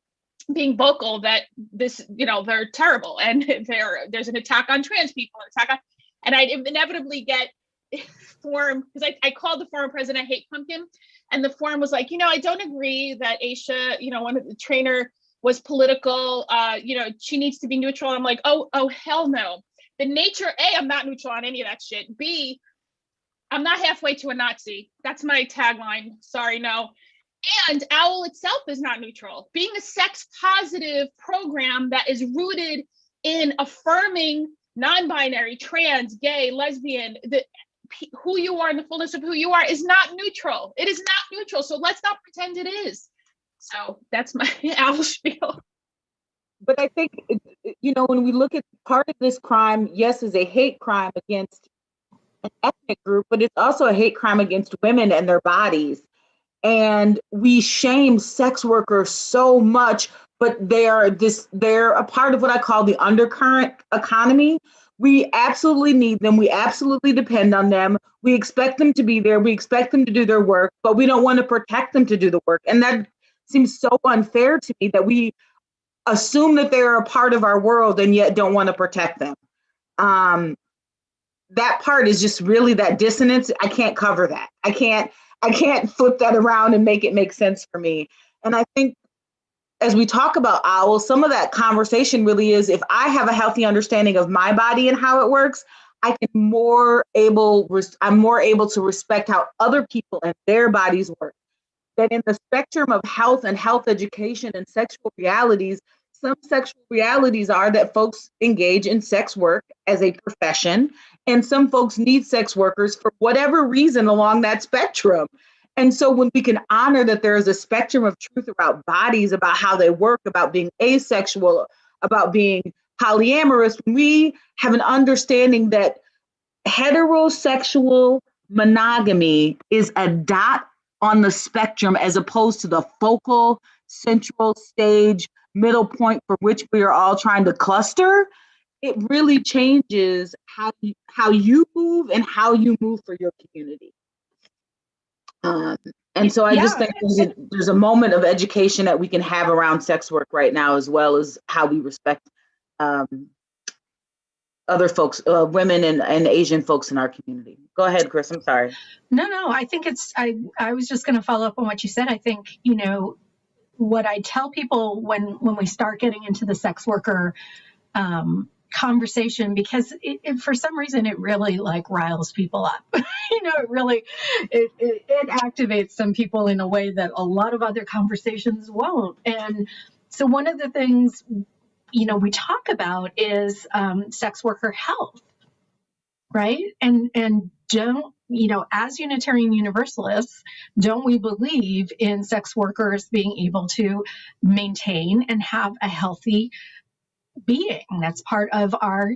being vocal that this, they're terrible, and there's an attack on trans people, and I'd inevitably get forum, because I called the former president Hate Pumpkin, and the forum was like, I don't agree that Aisha, one of the trainer was political, she needs to be neutral. I'm like, oh, hell no. The nature, A, I'm not neutral on any of that shit. B, I'm not halfway to a Nazi. That's my tagline. Sorry, no. And OWL itself is not neutral. Being a sex positive program that is rooted in affirming non-binary, trans, gay, lesbian, who you are in the fullness of who you are is not neutral. It is not neutral. So let's not pretend it is. So that's my OWL spiel. But I think, when we look at part of this crime, yes, is a hate crime against an ethnic group, but it's also a hate crime against women and their bodies. And we shame sex workers so much, but they're a part of what I call the undercurrent economy. We absolutely need them. We absolutely depend on them. We expect them to be there. We expect them to do their work, but we don't want to protect them to do the work. And that seems so unfair to me, that we assume that they're a part of our world and yet don't want to protect them. That part is just really that dissonance. I can't cover that. I can't flip that around and make it make sense for me. And I think as we talk about OWL, some of that conversation really is, if I have a healthy understanding of my body and how it works, I'm more able to respect how other people and their bodies work. That in the spectrum of health and health education and sexual realities, some sexual realities are that folks engage in sex work as a profession, and some folks need sex workers for whatever reason along that spectrum. And so when we can honor that there is a spectrum of truth about bodies, about how they work, about being asexual, about being polyamorous, when we have an understanding that heterosexual monogamy is a dot on the spectrum, as opposed to the focal, central stage, middle point for which we are all trying to cluster, it really changes how you move and how you move for your community. And so I just think there's a moment of education that we can have around sex work right now, as well as how we respect other folks, women and Asian folks in our community. Go ahead, Chris. I'm sorry. No, I think I was just going to follow up on what you said. I think, what I tell people when we start getting into the sex worker conversation, because it for some reason, it really riles people up. It really, it activates some people in a way that a lot of other conversations won't. And so one of the things we talk about is sex worker health, right? And don't, as Unitarian Universalists, don't we believe in sex workers being able to maintain and have a healthy being? That's part of our,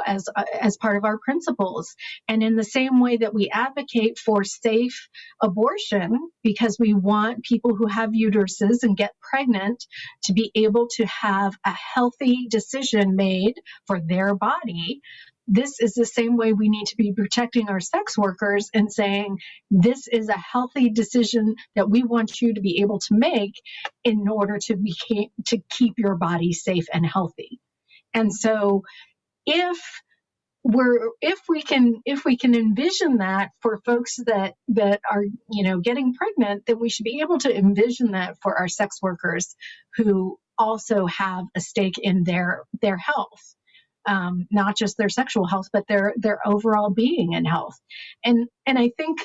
as part of our principles. And in the same way that we advocate for safe abortion, because we want people who have uteruses and get pregnant to be able to have a healthy decision made for their body, this is the same way we need to be protecting our sex workers and saying, this is a healthy decision that we want you to be able to make in order to keep your body safe and healthy. And so if if we can envision that for folks that are getting pregnant, then we should be able to envision that for our sex workers who also have a stake in their health, not just their sexual health, but their overall being and health. And I think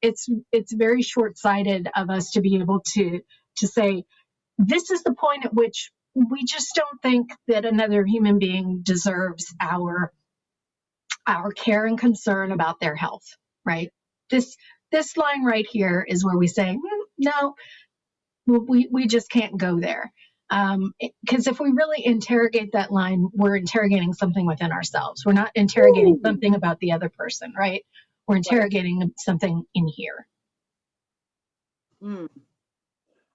it's very short-sighted of us to be able to say this is the point at which we just don't think that another human being deserves our care and concern about their health, right? This line right here is where we say, no, we just can't go there. Because if we really interrogate that line, we're interrogating something within ourselves. We're not interrogating something about the other person, right? We're interrogating something in here.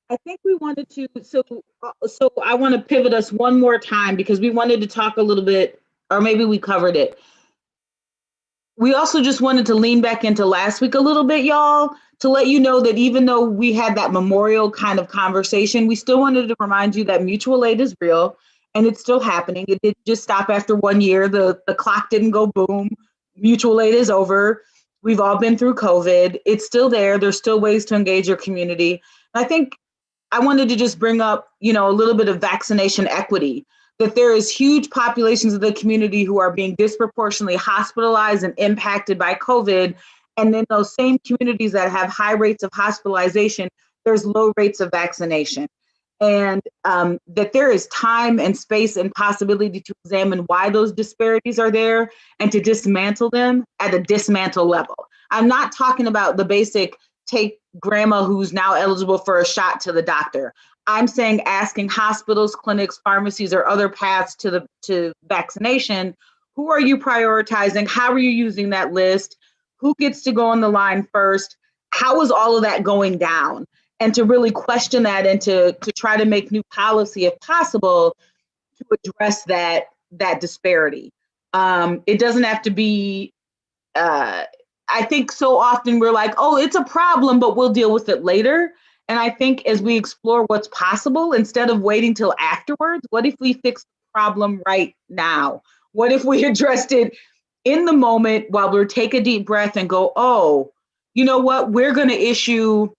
I think we wanted to, so I want to pivot us one more time because we wanted to talk a little bit, or maybe we covered it. We also just wanted to lean back into last week a little bit, y'all, to let you know that even though we had that memorial kind of conversation, we still wanted to remind you that mutual aid is real and it's still happening. It didn't just stop after 1 year. The clock didn't go boom. Mutual aid is over. We've all been through COVID. It's still there. There's still ways to engage your community. I think I wanted to just bring up, a little bit of vaccination equity, that there is huge populations of the community who are being disproportionately hospitalized and impacted by COVID. And then those same communities that have high rates of hospitalization, there's low rates of vaccination. And that there is time and space and possibility to examine why those disparities are there and to dismantle them at a dismantle level. I'm not talking about the basic take grandma who's now eligible for a shot to the doctor. I'm saying asking hospitals, clinics, pharmacies, or other paths to vaccination, who are you prioritizing? How are you using that list? Who gets to go on the line first? How is all of that going down? And to really question that and to try to make new policy if possible to address that disparity. It doesn't have to be, I think so often we're like, oh, it's a problem, but we'll deal with it later. And I think as we explore what's possible, instead of waiting till afterwards, what if we fix the problem right now? What if we addressed it in the moment while we take a deep breath and go, oh, you know what? We're going to issue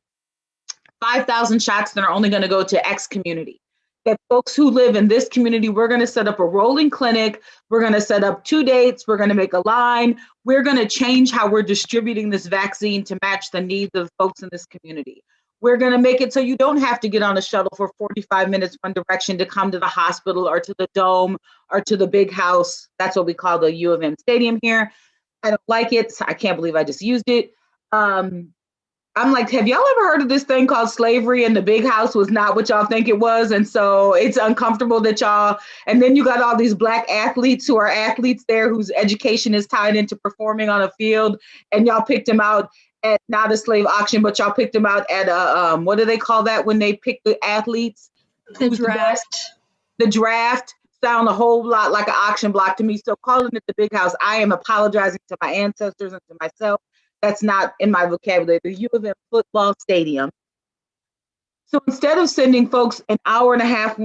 5,000 shots that are only going to go to X community. That folks who live in this community, we're going to set up a rolling clinic. We're going to set up 2 dates. We're going to make a line. We're going to change how we're distributing this vaccine to match the needs of folks in this community. We're going to make it so you don't have to get on a shuttle for 45 minutes one direction to come to the hospital or to the dome or to the big house. That's what we call the U of M stadium here. I don't like it. I can't believe I just used it. I'm like, have y'all ever heard of this thing called slavery and the big house was not what y'all think it was? And so it's uncomfortable that y'all, and then you got all these Black athletes who are athletes there whose education is tied into performing on a field, and y'all picked them out at not a slave auction, but y'all picked them out at a, what do they call that when they pick the athletes? The draft. The draft sound a whole lot like an auction block to me. So calling it the big house, I am apologizing to my ancestors and to myself. That's not in my vocabulary. The U of M football stadium. So instead of sending folks an hour and a half,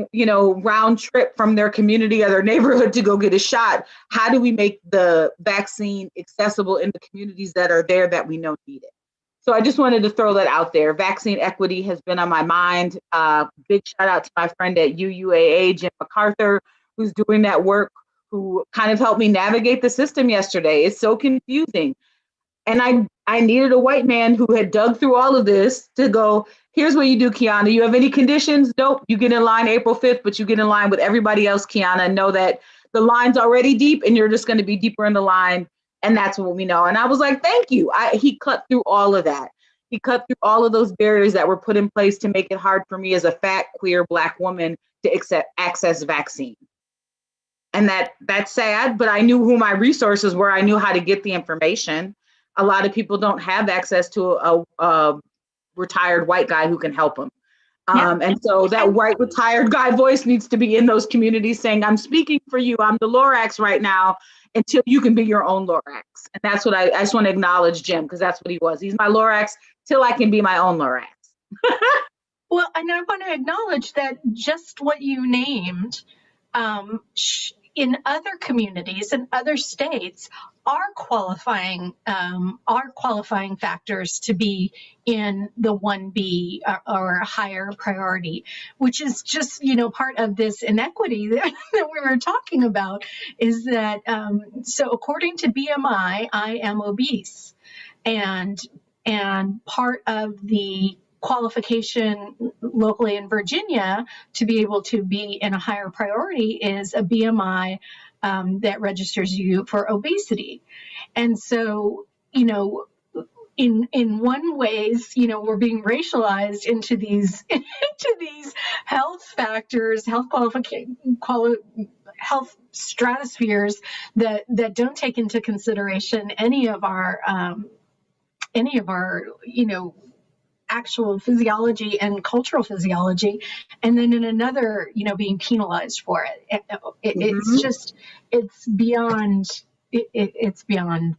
round trip from their community or their neighborhood to go get a shot, how do we make the vaccine accessible in the communities that are there that we know need it? So I just wanted to throw that out there. Vaccine equity has been on my mind. Big shout out to my friend at UUAA, Jim MacArthur, who's doing that work, who kind of helped me navigate the system yesterday. It's so confusing. And I needed a white man who had dug through all of this to go, here's what you do, Quiana. You have any conditions? Nope. You get in line April 5th, but you get in line with everybody else, Quiana, and know that the line's already deep and you're just going to be deeper in the line. And that's what we know. And I was like, thank you. He cut through all of that. He cut through all of those barriers that were put in place to make it hard for me as a fat, queer Black woman to access vaccine. And that's sad, but I knew who my resources were. I knew how to get the information. A lot of people don't have access to a retired white guy who can help them. And so that white retired guy voice needs to be in those communities saying, I'm speaking for you. I'm the Lorax right now until you can be your own Lorax. And that's what I just want to acknowledge Jim, because that's what he was. He's my Lorax till I can be my own Lorax. Well, and I want to acknowledge that just what you named in other communities and other states are qualifying factors to be in the 1B or a higher priority, which is just, part of this inequity that we were talking about, is that, so according to BMI, I am obese, and part of the qualification locally in Virginia to be able to be in a higher priority is a BMI that registers you for obesity. And so, in one ways, we're being racialized into these health factors, health health stratospheres that don't take into consideration any of our actual physiology and cultural physiology, and then in another, being penalized for it. It's just, it's beyond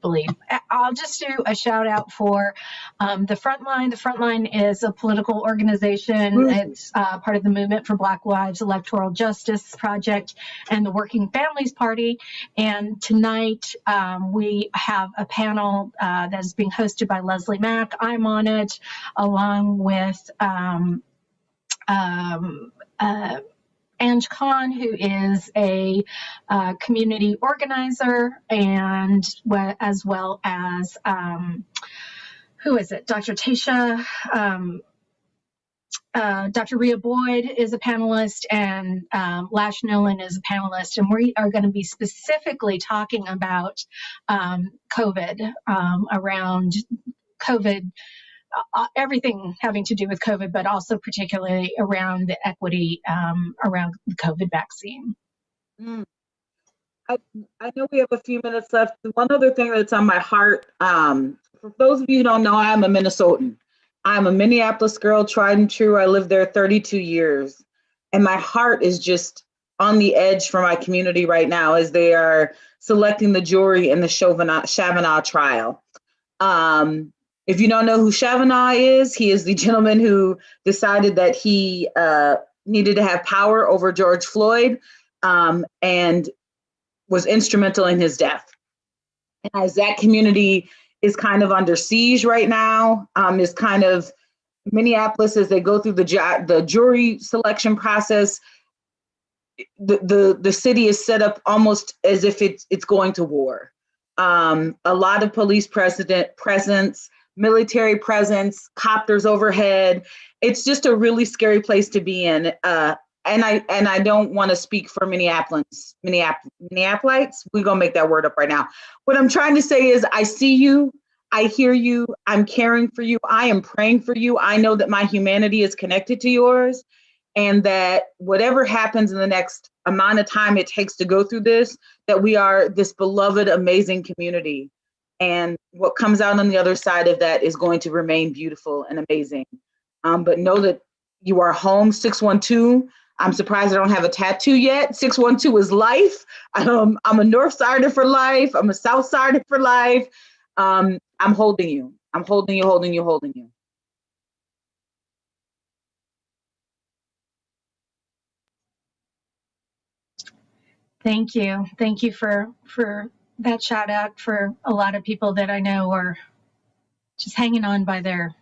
belief. I'll just do a shout out for the Frontline. The Frontline is a political organization. It's part of the Movement for Black Lives Electoral Justice Project and the Working Families Party. And tonight we have a panel that is being hosted by Leslie Mack. I'm on it, along with Ange Khan, who is a community organizer, and as well as, who is it? Dr. Tasha, Dr. Rhea Boyd is a panelist, and Lash Nolan is a panelist, and we are going to be specifically talking about COVID, around COVID, everything having to do with COVID, but also particularly around the equity around the COVID vaccine. I know we have a few minutes left. One other thing that's on my heart, for those of you who don't know, I'm a Minnesotan. I'm a Minneapolis girl, tried and true. I lived there 32 years. And my heart is just on the edge for my community right now as they are selecting the jury in the Chavanaugh trial. If you don't know who Chavanaugh is, he is the gentleman who decided that he needed to have power over George Floyd and was instrumental in his death. And as that community is kind of under siege right now, is kind of Minneapolis, as they go through the jury selection process, the city is set up almost as if it's going to war. A lot of police presence, military presence, copters overhead. It's just a really scary place to be in. And I don't want to speak for Minneapolites. We're gonna make that word up right now. What I'm trying to say is, I see you, I hear you, I'm caring for you, I am praying for you. I know that my humanity is connected to yours, and that whatever happens in the next amount of time it takes to go through this, that we are this beloved, amazing community. And what comes out on the other side of that is going to remain beautiful and amazing. But know that you are home. 612. I'm surprised I don't have a tattoo yet. 612 is life. I'm a North Sider for life. I'm a South Sider for life. I'm holding you. I'm holding you, holding you, holding you. Thank you. Thank you for that shout out for a lot of people that I know are just hanging on by their,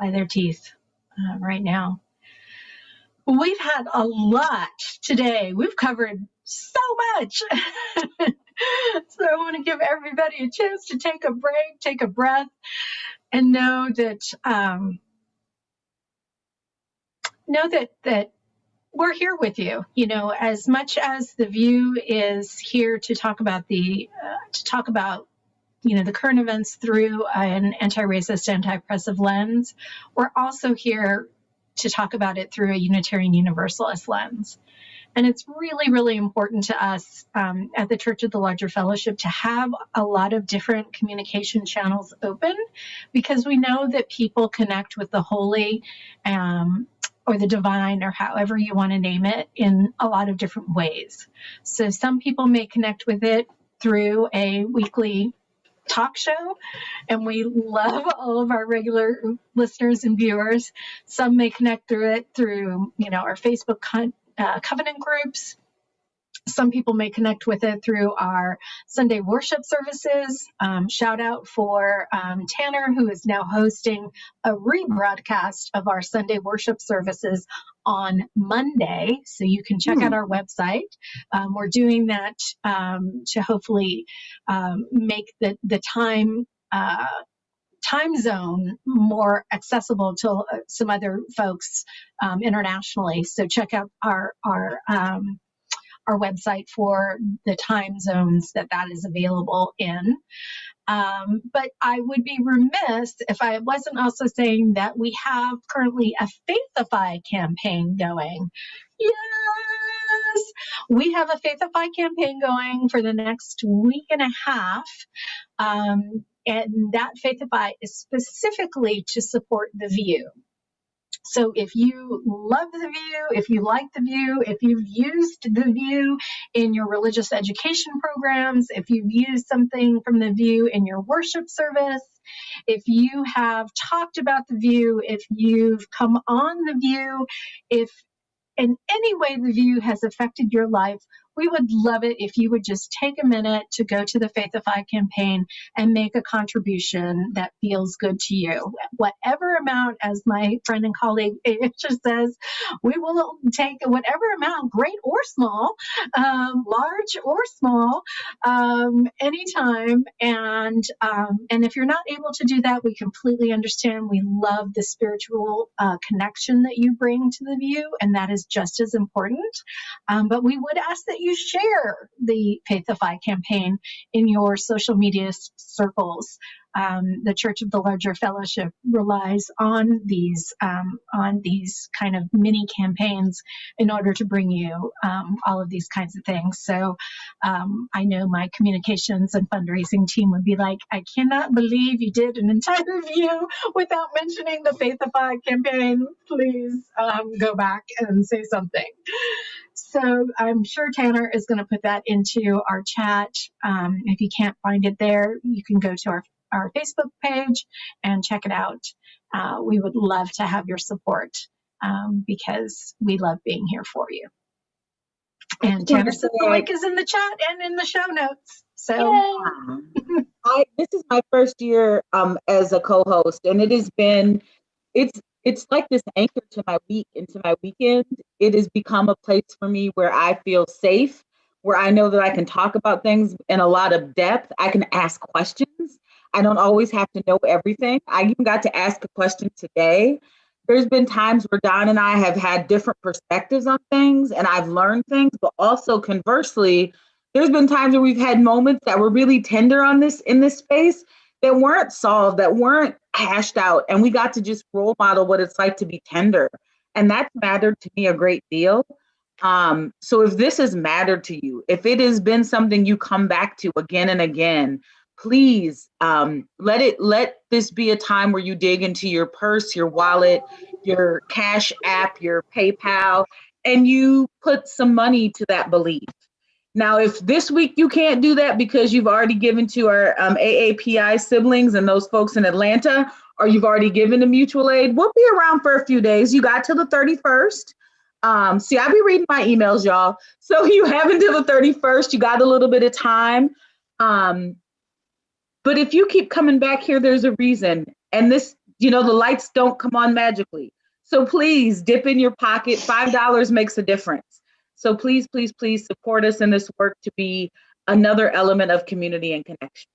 by their teeth right now. We've had a lot today. We've covered so much. So I want to give everybody a chance to take a break, take a breath, and know that we're here with you. As much as the VUU is here to talk about the current events through an anti-racist, anti-oppressive lens, we're also here to talk about it through a Unitarian Universalist lens. And it's really, really important to us at the Church of the Larger Fellowship to have a lot of different communication channels open, because we know that people connect with the holy or the divine, or however you want to name it, in a lot of different ways. So some people may connect with it through a weekly talk show, and we love all of our regular listeners and viewers. Some may connect through it through, our Facebook covenant groups. Some people may connect with it through our Sunday worship services. Shout out for Tanner, who is now hosting a rebroadcast of our Sunday worship services on Monday. So you can check out our website. We're doing that to hopefully make the time zone more accessible to some other folks internationally. So check out our website for the time zones that is available in. But I would be remiss if I wasn't also saying that we have currently a Faithify campaign going. Yes, we have a Faithify campaign going for the next week and a half. And that Faithify is specifically to support the VUU. So if you love the VUU, if you like the VUU, if you've used the VUU in your religious education programs, if you've used something from the VUU in your worship service, if you have talked about the VUU, if you've come on the VUU, if in any way the VUU has affected your life, we would love it if you would just take a minute to go to the Faithify campaign and make a contribution that feels good to you. Whatever amount, as my friend and colleague Aisha says, we will take whatever amount, great or small, large or small, anytime. And if you're not able to do that, we completely understand. We love the spiritual connection that you bring to the VUU, and that is just as important. But we would ask that you share the Faithify campaign in your social media circles. The Church of the Larger Fellowship relies on these kind of mini campaigns in order to bring you all of these kinds of things. So I know my communications and fundraising team would be like, I cannot believe you did an entire VUU without mentioning the Faithify campaign. Please go back and say something. So I'm sure Tanner is going to put that into our chat. If you can't find it there, you can go to our Facebook page and check it out. We would love to have your support because we love being here for you. And Tanner said the link is in the chat and in the show notes. So this is my first year as a co-host, and it has been, it's like this anchor to my week, into my weekend. It has become a place for me where I feel safe, where I know that I can talk about things in a lot of depth. I can ask questions. I don't always have to know everything. I even got to ask a question today. There's been times where Don and I have had different perspectives on things, and I've learned things, but also conversely, there's been times where we've had moments that were really tender in this space that weren't solved, that weren't hashed out, and we got to just role model what it's like to be tender. And that's mattered to me a great deal. So if this has mattered to you, if it has been something you come back to again and again, please let this be a time where you dig into your purse, your wallet, your Cash App, your PayPal, and you put some money to that belief. Now, if this week you can't do that because you've already given to our AAPI siblings and those folks in Atlanta, or you've already given to mutual aid, we'll be around for a few days. You got till the 31st. See, I'll be reading my emails, y'all. So you have until the 31st. You got a little bit of time. But if you keep coming back here, there's a reason. And this, the lights don't come on magically. So please dip in your pocket. $5 makes a difference. So please, please, please support us in this work to be another element of community and connection.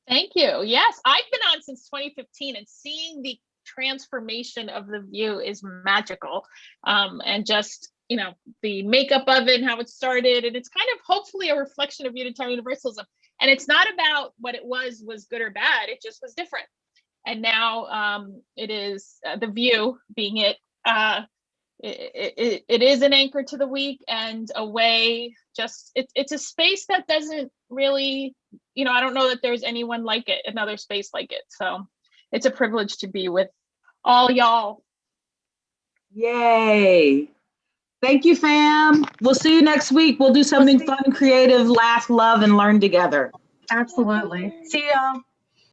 Thank you. Yes, I've been on since 2015, and seeing the transformation of the VUU is magical. And just, the makeup of it and how it started. And it's kind of hopefully a reflection of Unitarian Universalism. And it's not about what it was good or bad. It just was different. And now it is the VUU being it. It is an anchor to the week and a way, it's a space that doesn't really, I don't know that there's anyone like it, another space like it. So it's a privilege to be with all y'all. Yay. Thank you, fam. We'll see you next week. We'll do something fun, creative, laugh, love, and learn together. Absolutely. See y'all.